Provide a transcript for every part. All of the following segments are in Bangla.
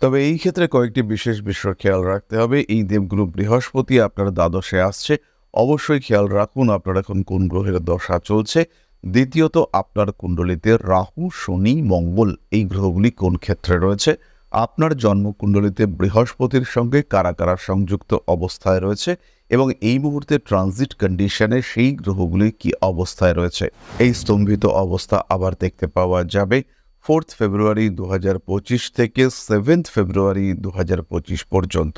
তবে এই ক্ষেত্রে কয়েকটি বিশেষ বিষয় খেয়াল রাখতে হবে। এই দেবগুরু বৃহস্পতি আপনার দ্বাদশে আসছে, অবশ্যই খেয়াল রাখুন আপনার এখন কোন গ্রহের দশা চলছে। দ্বিতীয়ত, আপনার কুণ্ডলিতে রাহু, শনি, মঙ্গল এই গ্রহগুলি কোন ক্ষেত্রে রয়েছে। আপনার জন্মকুণ্ডলিতে বৃহস্পতির সঙ্গে কারা কারা সংযুক্ত অবস্থায় রয়েছে এবং এই মুহূর্তে ট্রানজিট কন্ডিশনে সেই গ্রহগুলি কি অবস্থায় রয়েছে। এই স্তম্ভিত অবস্থা আবার দেখতে পাওয়া যাবে 4 ফেব্রুয়ারি 2025 থেকে 7 ফেব্রুয়ারি 2025 পর্যন্ত।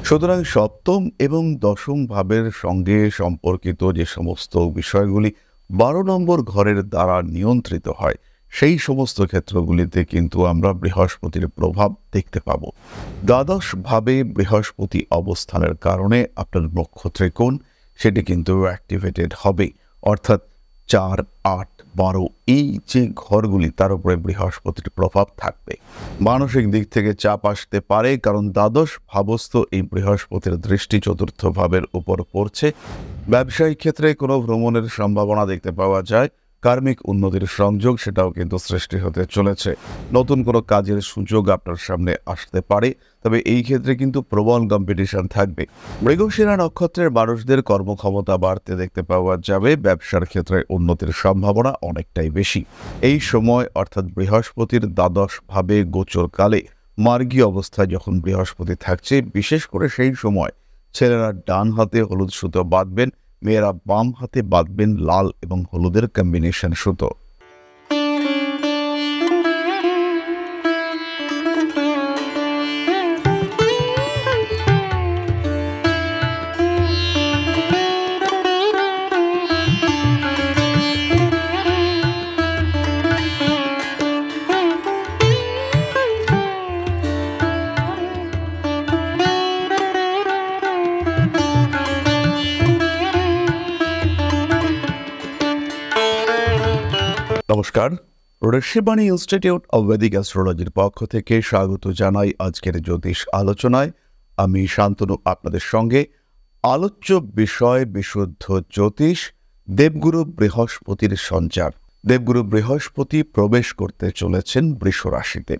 সুতরাং সপ্তম এবং দশম ভাবের সঙ্গে সম্পর্কিত যে সমস্ত বিষয়গুলি 12 নম্বর ঘরের দ্বারা নিয়ন্ত্রিত হয়, সেই সমস্ত ক্ষেত্রগুলিতে কিন্তু আমরা বৃহস্পতির প্রভাব দেখতে পাব। দ্বাদশ ভাবে বৃহস্পতি অবস্থানের কারণে আপনার নক্ষত্রকোণ সেটি কিন্তু অ্যাক্টিভেটেড হবে, অর্থাৎ 4, 8, 12 এই যে ঘরগুলি তার উপরে বৃহস্পতির প্রভাব থাকবে। মানসিক দিক থেকে চাপ আসতে পারে, কারণ দ্বাদশ ভাবস্থ এই বৃহস্পতির দৃষ্টি চতুর্থ ভাবের উপর পড়ছে। ব্যবসায়িক ক্ষেত্রে কোনো ভ্রমণের সম্ভাবনা দেখতে পাওয়া যায়। কার্মিক উন্নতির সংযোগ সেটাও কিন্তু সৃষ্টি হতে চলেছে। নতুন কোনো কাজের সুযোগ আপনার সামনে আসতে পারে, তবে এই ক্ষেত্রে কিন্তু প্রবল কম্পিটিশন থাকবে। মৃগশিরা নক্ষত্রের মানুষদের কর্মক্ষমতা বাড়তে দেখতে পাওয়া যাবে। ব্যবসার ক্ষেত্রে উন্নতির সম্ভাবনা অনেকটাই বেশি। এই সময় অর্থাৎ বৃহস্পতির দ্বাদশ ভাবে গোচরকালে মার্গী অবস্থায় যখন বৃহস্পতি থাকছে, বিশেষ করে সেই সময় ছেলেরা ডান হাতে হলুদ সুতো বাঁধবেন, মেয়েরা বাম হাতে বাঁধবেন লাল এবং হলুদের কম্বিনেশন সুতো। নমস্কার, ঋষিবাণী ইনস্টিটিউট অব বৈদিক অ্যাস্ট্রোলজির পক্ষ থেকে স্বাগত জানাই আজকের জ্যোতিষ আলোচনায়। আমি শান্তনু আপনাদের সঙ্গে। আলোচ্য বিষয় বিশুদ্ধ জ্যোতিষ, দেবগুরু বৃহস্পতির সঞ্চার। দেবগুরু বৃহস্পতি প্রবেশ করতে চলেছেন বৃষ রাশিতে।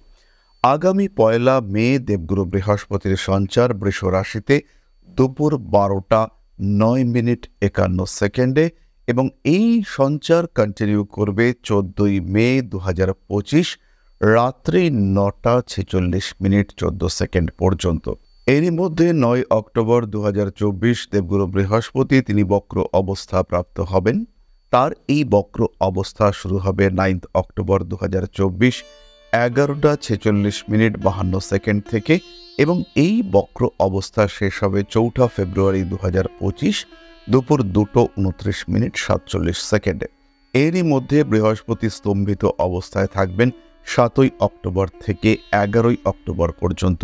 আগামী 1 মে দেবগুরু বৃহস্পতির সঞ্চার বৃষ রাশিতে দুপুর 12:09:51 এবং এই সঞ্চার কন্টিনিউ করবে 14 মে 2025 রাত্রি 9:46:14 পর্যন্ত। এরই মধ্যে 9 অক্টোবর 2024 দেবগুরু বৃহস্পতি তিনি বক্র অবস্থা প্রাপ্ত হবেন। তার এই বক্র অবস্থা শুরু হবে 9 অক্টোবর 2024 11:46:52 থেকে এবং এই বক্র অবস্থা শেষ হবে 4 ফেব্রুয়ারি 2025 দুপুর 2:29:47। এরই মধ্যে বৃহস্পতি স্তম্ভিত অবস্থায় থাকবেন 7 অক্টোবর থেকে 11 অক্টোবর পর্যন্ত,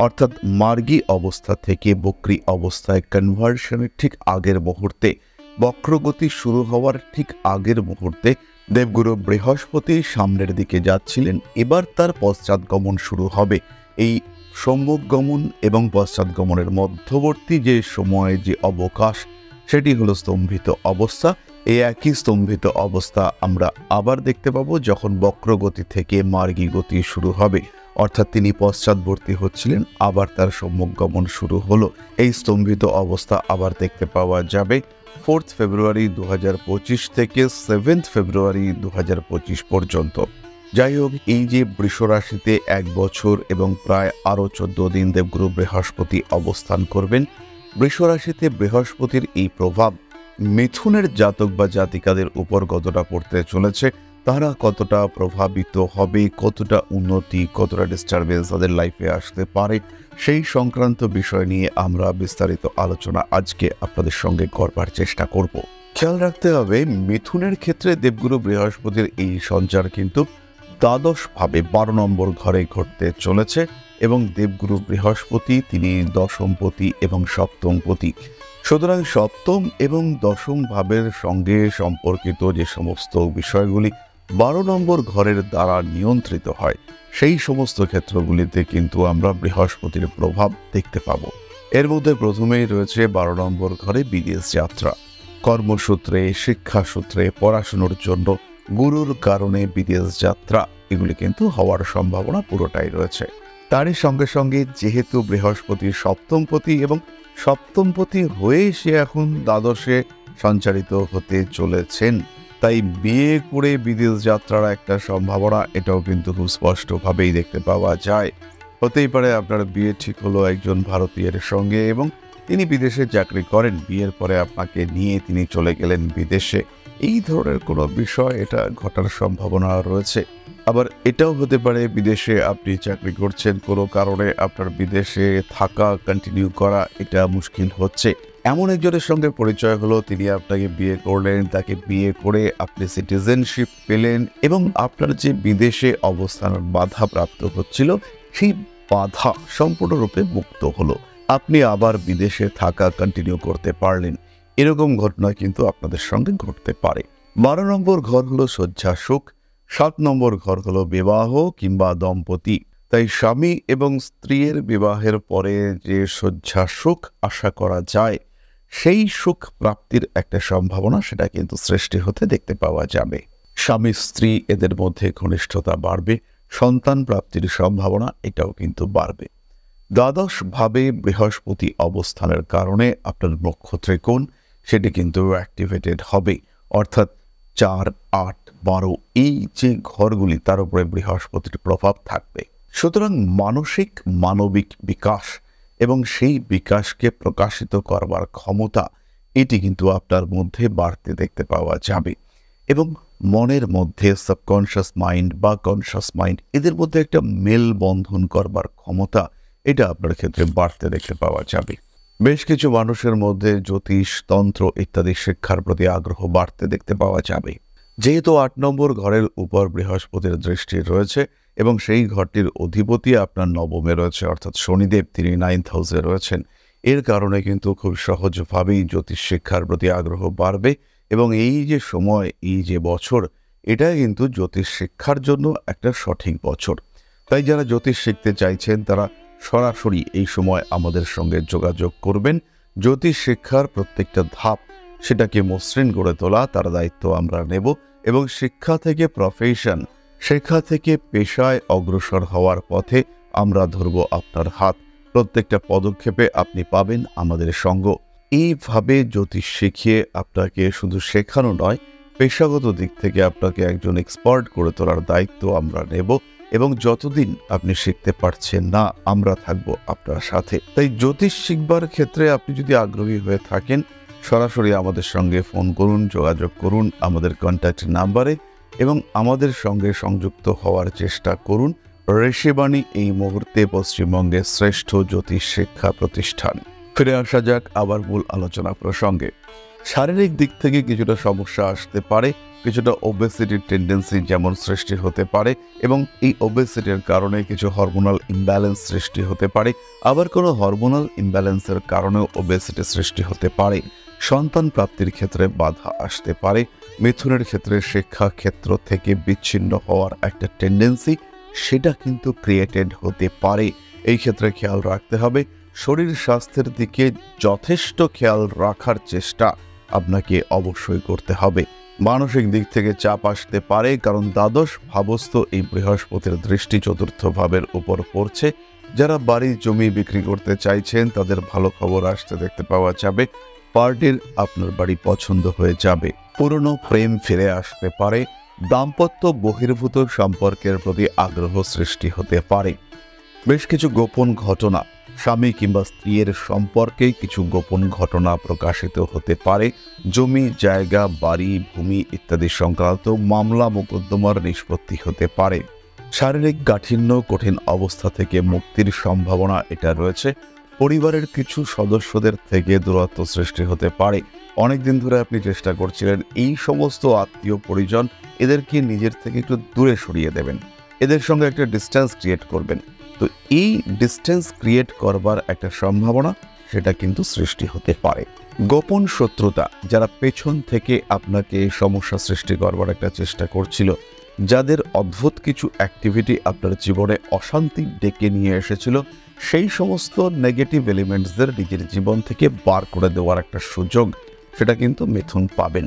অর্থাৎ মার্গী অবস্থা থেকে বক্রী অবস্থায় কনভার্সনের ঠিক আগের মুহূর্তে, বক্রগতি শুরু হওয়ার ঠিক আগের মুহূর্তে দেবগুরু বৃহস্পতি সামনের দিকে যাচ্ছিলেন। এবার তার পশ্চাৎগমন শুরু হবে। এই সম্মুখগমন এবং পশ্চাৎগমনের মধ্যবর্তী যে সময়ে যে অবকাশ, সেটি হলো স্তম্ভিত অবস্থা। এই একই স্তম্ভিত অবস্থা আমরা আবার দেখতে পাবো যখন বক্রগতি থেকে মার্গী গতি শুরু হবে, অর্থাৎ তিনি পশ্চাৎবর্তী হচ্ছিলেন, আবার তার সম্মুখগমন শুরু হলো। এই স্তম্ভিত অবস্থা আবার দেখতে পাওয়া যাবে 4 ফেব্রুয়ারি 2025 থেকে 7 ফেব্রুয়ারি 2025 পর্যন্ত। যাই হোক, এই যে বৃষ রাশিতে 1 বছর এবং প্রায় আরও 14 দিন দেবগুরু বৃহস্পতি অবস্থান করবেন, বৃষ রাশিতে বৃহস্পতির এই প্রভাব মিথুনের জাতক বা জাতিকাদের উপর কতটা পড়তে চলেছে, তারা কতটা প্রভাবিত হবে, কতটা উন্নতি, কতটা ডিস্টারবেন্স তাদের লাইফে আসতে পারে, সেই সংক্রান্ত বিষয় নিয়ে আমরা বিস্তারিত আলোচনা আজকে আপনাদের সঙ্গে করবার চেষ্টা করব। খেয়াল রাখতে হবে, মিথুনের ক্ষেত্রে দেবগুরু বৃহস্পতির এই সঞ্চার কিন্তু দ্বাদশ ভাবে 12 নম্বর ঘরে ঘটতে চলেছে এবং দেবগুরু বৃহস্পতি তিনি দশমপতি এবং সপ্তমপতি। সুতরাং সপ্তম এবং দশম ভাবের সঙ্গে সম্পর্কিত যে সমস্ত বিষয়গুলি 12 নম্বর ঘরের দ্বারা নিয়ন্ত্রিত হয়, সেই সমস্ত ক্ষেত্রগুলিতে কিন্তু আমরা বৃহস্পতির প্রভাব দেখতে পাব। এর মধ্যে প্রথমেই রয়েছে 12 নম্বর ঘরে বিদেশ যাত্রা। কর্মসূত্রে, শিক্ষাসূত্রে, পড়াশুনোর জন্য, গুরুর কারণে বিদেশ যাত্রা, এগুলি কিন্তু হওয়ার সম্ভাবনা পুরোটাই রয়েছে। তারই সঙ্গে সঙ্গে যেহেতু বৃহস্পতি সপ্তমপতি এবং সপ্তমপতি হয়ে সে এখন দ্বাদশে সঞ্চারিত হতে চলেছেন, তাই বিয়ে করে বিদেশ যাত্রার একটা সম্ভাবনা এটাও কিন্তু খুব স্পষ্টভাবেই দেখতে পাওয়া যায়। হতেই পারে আপনার বিয়ে ঠিক হলো একজন ভারতীয়ের সঙ্গে এবং তিনি বিদেশে চাকরি করেন, বিয়ের পরে আপনাকে নিয়ে তিনি চলে গেলেন বিদেশে। এই ধরনের কোনো বিষয় এটা ঘটার সম্ভাবনা রয়েছে। আবার এটাও হতে পারে বিদেশে আপনি চাকরি করছেন, কোনো কারণে আপনার বিদেশে থাকা কন্টিনিউ করা এটা মুশকিল হচ্ছে। এমন একজনের সঙ্গে পরিচয় হলো, তিনি আপনাকে বিয়ে করলেন, তাকে বিয়ে করে আপনি সিটিজেনশিপ পেলেন এবং আপনার যে বিদেশে অবস্থানের বাধা প্রাপ্ত হচ্ছিল সেই বাধা সম্পূর্ণরূপে মুক্ত হলো, আপনি আবার বিদেশে থাকা কন্টিনিউ করতে পারলেন। এরকম ঘটনা কিন্তু আপনাদের সঙ্গে ঘটতে পারে। 12 নম্বর ঘর হলো শয্যা সুখ, 7 নম্বর ঘর হলো বিবাহ কিংবা দম্পতি। তাই স্বামী এবং স্ত্রীর বিবাহের পরে যে শয্যা সুখ আশা করা যায়, সেই সুখ প্রাপ্তির একটা সম্ভাবনা সেটা কিন্তু সৃষ্টি হতে দেখতে পাওয়া যাবে। স্বামী স্ত্রী এদের মধ্যে ঘনিষ্ঠতা বাড়বে, সন্তান প্রাপ্তির সম্ভাবনা এটাও কিন্তু বাড়বে। দ্বাদশ ভাবে বৃহস্পতি অবস্থানের কারণে আপনার নক্ষত্রকোণ সেটি কিন্তু অ্যাক্টিভেটেড হবে, অর্থাৎ 4, 8, 12 এই যে ঘরগুলি তার উপরে বৃহস্পতির প্রভাব থাকবে। সুতরাং মানসিক মানবিক বিকাশ এবং সেই বিকাশকে প্রকাশিত করবার ক্ষমতা এটি কিন্তু আপনার মধ্যে বাড়তে দেখতে পাওয়া যাবে এবং মনের মধ্যে সাবকনশিয়াস মাইন্ড বা কনশিয়াস মাইন্ড এদের মধ্যে একটা মেল বন্ধন করবার ক্ষমতা এটা আপনার ক্ষেত্রে বাড়তে দেখতে পাওয়া যাবে। বেশ কিছু মানুষের মধ্যে জ্যোতিষ, তন্ত্র ইত্যাদি শিক্ষার প্রতি আগ্রহ বাড়তে দেখতে পাওয়া যাবে। যেহেতু 8 নম্বর ঘরের উপর বৃহস্পতির দৃষ্টি রয়েছে এবং সেই ঘরটির অধিপতি আপনার নবমে রয়েছে, অর্থাৎ শনিদেব, তিনি 9th হাউসে রয়েছেন। এর কারণে কিন্তু খুব সহজভাবেই জ্যোতিষ শিক্ষার প্রতি আগ্রহ বাড়বে এবং এই যে সময়, এই যে বছর, এটা কিন্তু জ্যোতিষ শিক্ষার জন্য একটা সঠিক বছর। তাই যারা জ্যোতিষ শিখতে চাইছেন তারা সরাসরি এই সময় আমাদের সঙ্গে যোগাযোগ করবেন। জ্যোতিষ শিক্ষার প্রত্যেকটা ধাপ সেটাকে মসৃণ করে তোলা তার দায়িত্ব আমরা নেব এবং শিক্ষা থেকে প্রফেশন, শিক্ষা থেকে পেশায় অগ্রসর হওয়ার পথে আমরা ধরব আপনার হাত। প্রত্যেকটা পদক্ষেপে আপনি পাবেন আমাদের সঙ্গ। এইভাবে জ্যোতিষ শিখিয়ে আপনাকে শুধু শেখানো নয়, পেশাগত দিক থেকে আপনাকে একজন এক্সপার্ট করে তোলার দায়িত্ব আমরা নেব এবং যতদিন আপনি শিখতে পারছেন না আমরা থাকব আপনার সাথে। তাই জ্যোতিষ শিখবার ক্ষেত্রে আপনি যদি আগ্রহী হয়ে থাকেন, সরাসরি আমাদের সঙ্গে ফোন করুন, যোগাযোগ করুন আমাদের কন্ট্যাক্ট নাম্বারে এবং আমাদের সঙ্গে সংযুক্ত হওয়ার চেষ্টা করুন। ঋষিবাণী এই মুহূর্তে পশ্চিমবঙ্গের শ্রেষ্ঠ জ্যোতিষ শিক্ষা প্রতিষ্ঠান। ফিরে আসা যাক আবার মূল আলোচনা প্রসঙ্গে। শারীরিক দিক থেকে কিছুটা সমস্যা আসতে পারে, কিছুটা ওবেসিটির টেন্ডেন্সি যেমন সৃষ্টি হতে পারে এবং এই ওবেসিটির কারণে কিছু হরমোনাল ইমব্যালেন্স সৃষ্টি হতে পারে, আবার কোনো হরমোনাল ইমব্যালেন্সের কারণেও ওবেসিটি সৃষ্টি হতে পারে। সন্তান প্রাপ্তির ক্ষেত্রে বাধা আসতে পারে। মিথুনের ক্ষেত্রে শিক্ষা ক্ষেত্র থেকে বিচ্ছিন্ন হওয়ার একটা টেন্ডেন্সি সেটা কিন্তু ক্রিয়েটেড হতে পারে। এই ক্ষেত্রে খেয়াল রাখতে হবে, শরীর স্বাস্থ্যের দিকে যথেষ্ট খেয়াল রাখার চেষ্টা আপনাকে অবশ্যই করতে হবে। মানসিক দিক থেকে চাপ আসতে পারে, কারণ দ্বাদশ ভাবস্থ এই বৃহস্পতির দৃষ্টি চতুর্থ ভাবের উপর পড়ছে। যারা বাড়ি জমি বিক্রি করতে চাইছেন তাদের ভালো খবর আসতে দেখতে পাওয়া যাবে। পার্টির আপনার বাড়ি পছন্দ হয়ে যাবে। পুরনো প্রেম ফিরে আসতে পারে। দাম্পত্য বহির্ভূত সম্পর্কের প্রতি আগ্রহ সৃষ্টি হতে পারে। বেশ কিছু গোপন ঘটনা, স্বামী কিংবা স্ত্রীর সম্পর্কে কিছু গোপন ঘটনা প্রকাশিত হতে পারে। জমি, জায়গা, বাড়ি, ভূমি ইত্যাদি সংক্রান্ত মামলা মোকদ্দমার নিষ্পত্তি হতে পারে। শারীরিক কাঠিন্য, কঠিন অবস্থা থেকে মুক্তির সম্ভাবনা এটা রয়েছে। পরিবারের কিছু সদস্যদের থেকে দূরত্ব সৃষ্টি হতে পারে। অনেকদিন ধরে আপনি চেষ্টা করছিলেন এই সমস্ত আত্মীয় পরিজন এদেরকে নিজের থেকে একটু দূরে সরিয়ে দেবেন, এদের সঙ্গে একটা ডিস্টেন্স ক্রিয়েট করবেন। তো এই ডিস্টেন্স ক্রিয়েট করবার একটা সম্ভাবনা সেটা কিন্তু সৃষ্টি হতে পারে। গোপন শত্রুতা, যারা পেছন থেকে আপনাকে সমস্যা সৃষ্টি করবার একটা চেষ্টা করছিল, যাদের অদ্ভুত কিছু অ্যাক্টিভিটি আপনার জীবনে অশান্তি ডেকে নিয়ে এসেছিল, সেই সমস্ত নেগেটিভ এলিমেন্টসদের নিজের জীবন থেকে বার করে দেওয়ার একটা সুযোগ সেটা কিন্তু মিথুন পাবেন।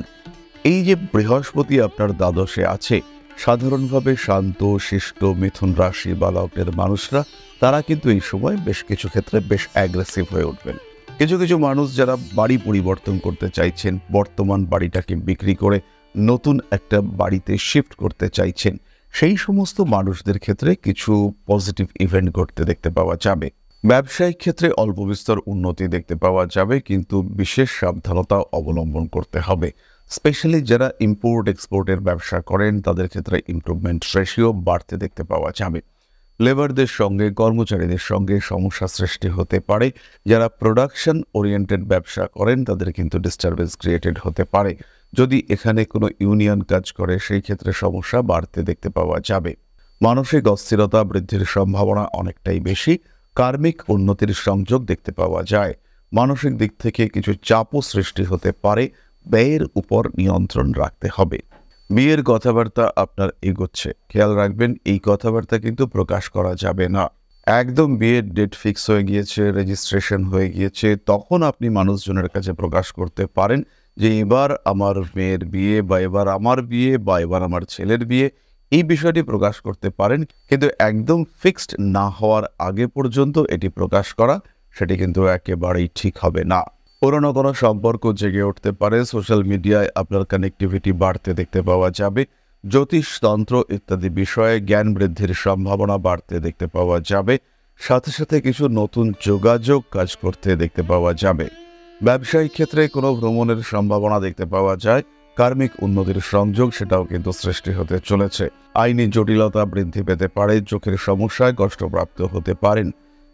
এই যে বৃহস্পতি আপনার দ্বাদশে আছে, সাধারণভাবে শান্ত শিষ্ট মিথুন রাশি বা লগ্নের মানুষরা তারা কিন্তু এই সময় বেশ কিছু ক্ষেত্রে বেশ অ্যাগ্রেসিভ হয়ে উঠবেন। কিছু কিছু মানুষ যারা বাড়ি পরিবর্তন করতে চাইছেন, বর্তমান বাড়িটাকে বিক্রি করে নতুন একটা বাড়িতে শিফট করতে চাইছেন, সেই সমস্ত মানুষদের ক্ষেত্রে কিছু পজিটিভ ইভেন্ট ঘটতে দেখতে পাওয়া যাবে। ব্যবসায়িক ক্ষেত্রে অল্প বিস্তর উন্নতি দেখতে পাওয়া যাবে, কিন্তু বিশেষ সাবধানতা অবলম্বন করতে হবে। স্পেশালি যারা ইম্পোর্ট এক্সপোর্টের ব্যবসা করেন তাদের ক্ষেত্রে ইমপ্রুভমেন্ট রেশিও বাড়তে দেখতে পাওয়া যাবে। লেবারদের সঙ্গে কর্মচারীদের সঙ্গে সমস্যা সৃষ্টি হতে পারে। যারা প্রোডাকশন ওরিয়েন্টেড ব্যবসা করেন তাদের কিন্তু ডিস্টারবেন্স ক্রিয়েটেড হতে পারে। যদি এখানে কোনো ইউনিয়ন কাজ করে সেই ক্ষেত্রে সমস্যা বাড়তে দেখতে পাওয়া যাবে। মানসিক অস্থিরতা বৃদ্ধির সম্ভাবনা অনেকটাই বেশি। কার্মিক উন্নতির সংযোগ দেখতে পাওয়া যায়। মানসিক দিক থেকে কিছু চাপও সৃষ্টি হতে পারে। ব্যয়ের উপর নিয়ন্ত্রণ রাখতে হবে। বিয়ের কথাবার্তা আপনার এগোচ্ছে, খেয়াল রাখবেন এই কথাবার্তা কিন্তু প্রকাশ করা যাবে না। একদম বিয়ের ডেট ফিক্স হয়ে গিয়েছে, রেজিস্ট্রেশন হয়ে গিয়েছে, তখন আপনি মানুষজনের কাছে প্রকাশ করতে পারেন যে এবার আমার মেয়ের বিয়ে বা এবার আমার বিয়ে বা এবার আমার ছেলের বিয়ে, এই বিষয়টি প্রকাশ করতে পারেন। কিন্তু একদম ফিক্সড না হওয়ার আগে পর্যন্ত এটি প্রকাশ করা সেটি কিন্তু একেবারেই ঠিক হবে না। পুরনো কোনো সম্পর্ক জেগে উঠতে পারে। সোশ্যাল মিডিয়ায় আপনার কানেক্টিভিটি বাড়তে দেখতে পাওয়া যাবে। জ্যোতিষতন্ত্র ইত্যাদি বিষয়ে জ্ঞান বৃদ্ধির সম্ভাবনা বাড়তে দেখতে পাওয়া যাবে। সাথে সাথে কিছু নতুন যোগাযোগ কাজ করতে দেখতে পাওয়া যাবে। ব্যবসায়িক ক্ষেত্রে কোনো ভ্রমণের সম্ভাবনা দেখতে পাওয়া যায়। কার্মিক উন্নতির সংযোগ সেটাও কিন্তু সৃষ্টি হতে চলেছে। আইনি জটিলতা বৃদ্ধি পেতে পারে। চোখের সমস্যায় কষ্টপ্রাপ্ত হতে পারেন।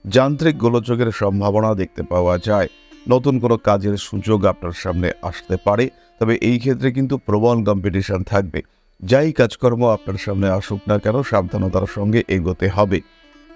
যান্ত্রিক গোলযোগের সম্ভাবনা দেখতে পাওয়া যায়। নতুন কোনো কাজের সুযোগ আপনার সামনে আসতে পারে, তবে এই ক্ষেত্রে কিন্তু প্রবল কম্পিটিশন থাকবে। যাই কাজকর্ম আপনার সামনে আসুক না কেন সাবধানতার সঙ্গে এগোতে হবে।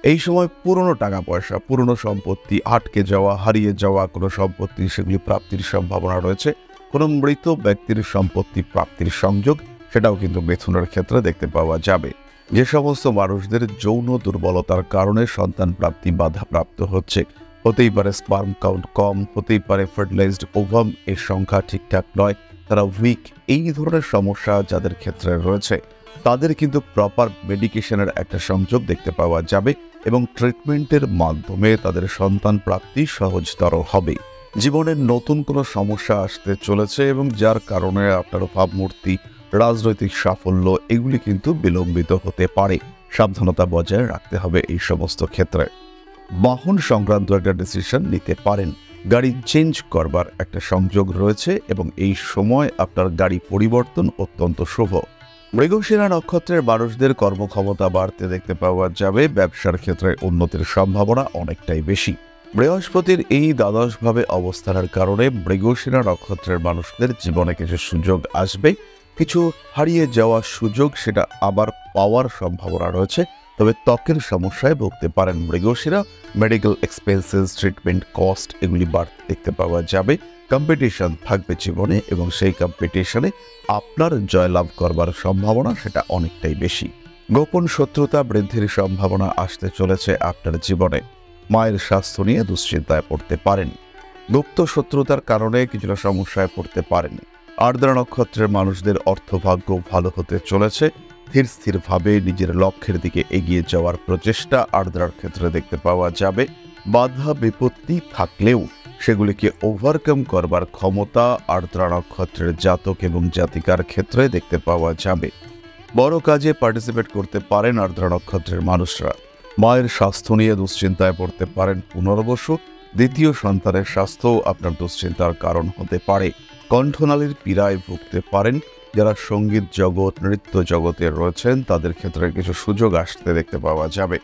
এই সময় পুরনো টাকা পয়সা, পুরনো সম্পত্তি, আটকে যাওয়া, হারিয়ে যাওয়া কোনো সম্পত্তি সেগুলি প্রাপ্তির সম্ভাবনা রয়েছে। কোনো মৃত ব্যক্তির সম্পত্তি প্রাপ্তির সংযোগ সেটাও কিন্তু মিথুনের ক্ষেত্রে দেখতে পাওয়া যাবে। যে সমস্ত মানুষদের যৌন দুর্বলতার কারণে সন্তান প্রাপ্তি বাধাপ্রাপ্ত হচ্ছে, হতেই পারে স্পার্ম কাউন্ট কম, হতেই পারে ফার্টিলাইজড ওভাম এর সংখ্যা ঠিকঠাক নয়, তারা উইক, এই ধরনের সমস্যা যাদের ক্ষেত্রে রয়েছে তাদের কিন্তু প্রপার মেডিকেশনের একটা সংযোগ দেখতে পাওয়া যাবে এবং ট্রিটমেন্টের মাধ্যমে তাদের সন্তান প্রাপ্তি সহজতর হবে। জীবনের নতুন কোনো সমস্যা আসতে চলেছে এবং যার কারণে আপনার ভাবমূর্তি, রাজনৈতিক সাফল্য এগুলি কিন্তু বিলম্বিত হতে পারে। সাবধানতা বজায় রাখতে হবে এই সমস্ত ক্ষেত্রে। বাহন সংক্রান্ত একটা ডিসিশন নিতে পারেন। গাড়ি চেঞ্জ করবার একটা সংযোগ রয়েছে এবং এই সময় আপনার গাড়ি পরিবর্তন অত্যন্ত শুভ। মৃগশিরা নক্ষত্রের মানুষদের কর্মক্ষমতা বাড়তে দেখতে পাওয়া যাবে। ব্যবসার ক্ষেত্রে উন্নতির সম্ভাবনা অনেকটাই বেশি। বৃহস্পতির এই দ্বাদশভাবে অবস্থানের কারণে মৃগশিরা নক্ষত্রের মানুষদের জীবনে কিছু সুযোগ আসবে। কিছু হারিয়ে যাওয়ার সুযোগ সেটা আবার পাওয়ার সম্ভাবনা রয়েছে। তবে ত্বকের সমস্যায় ভুগতে পারেন Mrigashira. Medical expenses, treatment cost এগুলি বাড়তে দেখতে পাওয়া যাবে। কম্পিটিশন থাকবে জীবনে এবং সেই কম্পিটিশনে আপনার জয়লাভ করবার সম্ভাবনা সেটা অনেকটাই বেশি। গোপন শত্রুতা বৃদ্ধির সম্ভাবনা আসতে চলেছে আপনার জীবনে। মায়ের স্বাস্থ্য নিয়ে দুশ্চিন্তায় পড়তে পারেন। গুপ্ত শত্রুতার কারণে কিছুটা সমস্যায় পড়তে পারেন। আর্দ্রা নক্ষত্রের মানুষদের অর্থভাগ্য ভালো হতে চলেছে। স্থির স্থিরভাবে নিজের লক্ষ্যের দিকে এগিয়ে যাওয়ার প্রচেষ্টা আর্দ্রার ক্ষেত্রে দেখতে পাওয়া যাবে। বাধা বিপত্তি থাকলেও সেগুলিকে ওভারকাম করবার ক্ষমতা আর্দ্রা নক্ষত্রের জাতক এবং জাতিকার ক্ষেত্রে দেখতে পাওয়া যাবে। বড় কাজে পার্টিসিপেট করতে পারেন আর্দ্রা নক্ষত্রের মানুষরা। মায়ের স্বাস্থ্য নিয়ে দুশ্চিন্তায় পড়তে পারেন পুনর্বসু। দ্বিতীয় সন্তানের স্বাস্থ্যও আপনার দুশ্চিন্তার কারণ হতে পারে। কণ্ঠনালীর পীড়ায় ভুগতে পারেন। যারা সঙ্গীত জগৎ, নৃত্য জগতে রয়েছেন তাদের ক্ষেত্রে কিছু সুযোগ আসতে দেখতে পাওয়া যাবে।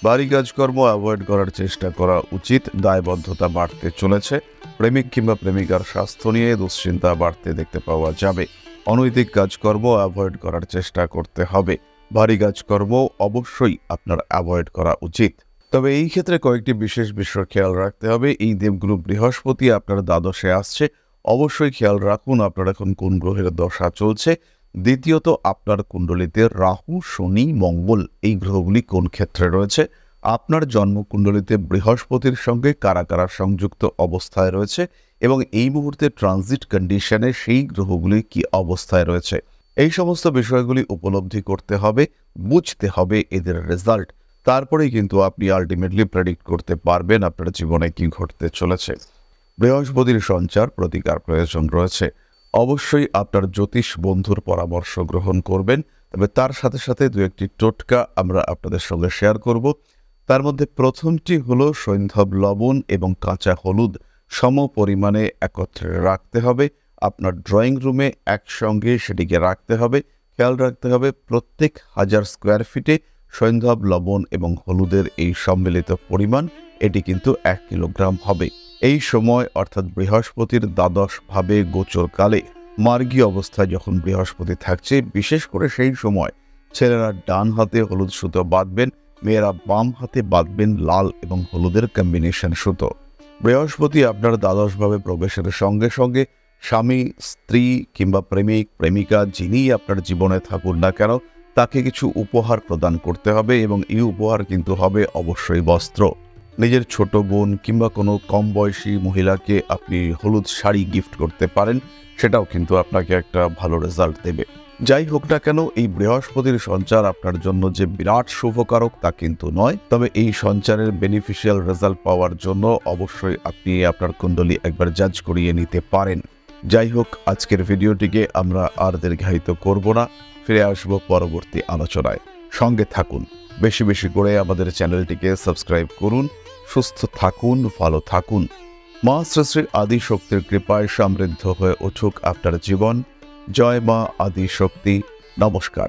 বাড়ি কাজকর্ম অ্যাভয়েড করার চেষ্টা করা উচিত। দায়বদ্ধতা বাড়তে চলেছে। প্রেমিক কিংবা প্রেমিকার স্বাস্থ্য নিয়ে দুশ্চিন্তা বাড়তে দেখতে পাওয়া যাবে। অনৈতিক কাজকর্ম অ্যাভয়েড করার চেষ্টা করতে হবে। ভারী কাজকর্ম অবশ্যই আপনার অ্যাভয়েড করা উচিত। তবে এই ক্ষেত্রে কয়েকটি বিশেষ বিষয় খেয়াল রাখতে হবে। এই দেবগুরু বৃহস্পতি আপনার দ্বাদশে আসছে, অবশ্যই খেয়াল রাখুন আপনার এখন কোন গ্রহের দশা চলছে। দ্বিতীয়ত আপনার কুণ্ডলিতে রাহু, শনি, মঙ্গল এই গ্রহগুলি কোন ক্ষেত্রে রয়েছে। আপনার জন্মকুণ্ডলিতে বৃহস্পতির সঙ্গে কারা কারা সংযুক্ত অবস্থায় রয়েছে এবং এই মুহূর্তে ট্রানজিট কন্ডিশনে সেই গ্রহগুলি কি অবস্থায় রয়েছে। এই সমস্ত বিষয়গুলি উপলব্ধি করতে হবে, বুঝতে হবে এদের রেজাল্ট। তারপরেই কিন্তু আপনি আলটিমেটলি প্রেডিক্ট করতে পারবেন আপনার জীবনে কি ঘটতে চলেছে। বৃহস্পতির সঞ্চার প্রতিকার প্রয়োজন রয়েছে। অবশ্যই আপনার জ্যোতিষ বন্ধুর পরামর্শ গ্রহণ করবেন, তবে তার সাথে সাথে দু একটি টোটকা আমরা আপনাদের সঙ্গে শেয়ার করব। তার মধ্যে প্রথমটি হলো সৈন্ধব লবণ এবং কাঁচা হলুদ সম পরিমাণে একত্রে রাখতে হবে। আপনার ড্রয়িং রুমে একসঙ্গে সেটিকে রাখতে হবে। খেয়াল রাখতে হবে প্রত্যেক 1000 স্কোয়ার ফিটে সৈন্ধব লবণ এবং হলুদের এই সম্মিলিত পরিমাণ এটি কিন্তু 1 কিলোগ্রাম হবে। এই সময় অর্থাৎ বৃহস্পতির দ্বাদশভাবে গোচরকালে মার্গী অবস্থায় যখন বৃহস্পতি থাকছে, বিশেষ করে সেই সময় ছেলেরা ডান হাতে হলুদ সুতো বাঁধবেন, মেয়েরা বাম হাতে বাঁধবেন লাল এবং হলুদের কম্বিনেশন সুতো। বৃহস্পতি আপনার দ্বাদশভাবে প্রবেশের সঙ্গে সঙ্গে স্বামী, স্ত্রী কিংবা প্রেমিক, প্রেমিকা যিনিই আপনার জীবনে থাকুন না কেন তাকে কিছু উপহার প্রদান করতে হবে, এবং এই উপহার কিন্তু হবে অবশ্যই বস্ত্র। নিজের ছোট বোন কিংবা কোনো কম বয়সী মহিলাকে আপনি হলুদ শাড়ি গিফট করতে পারেন, সেটাও কিন্তু আপনাকে একটা ভালো রেজাল্ট দেবে। যাই হোক না কেন, এই বৃহস্পতির সঞ্চার আপনার জন্য যে বিরাট শুভকারক তা কিন্তু নয়, তবে এই সঞ্চারের বেনিফিশিয়াল রেজাল্ট পাওয়ার জন্য অবশ্যই আপনি আপনার কুণ্ডলী একবার জাজ করিয়ে নিতে পারেন। যাই হোক, আজকের ভিডিওটিকে আমরা আর দীর্ঘায়িত করব না, ফিরে আসব পরবর্তী আলোচনায়। সঙ্গে থাকুন, বেশি বেশি করে আমাদের চ্যানেলটিকে সাবস্ক্রাইব করুন। সুস্থ থাকুন, ভালো থাকুন। মা শ্রী শ্রী আদি শক্তির কৃপায় সমৃদ্ধ হয়ে উঠুক আপনার জীবন। জয় মা আদি শক্তি। নমস্কার।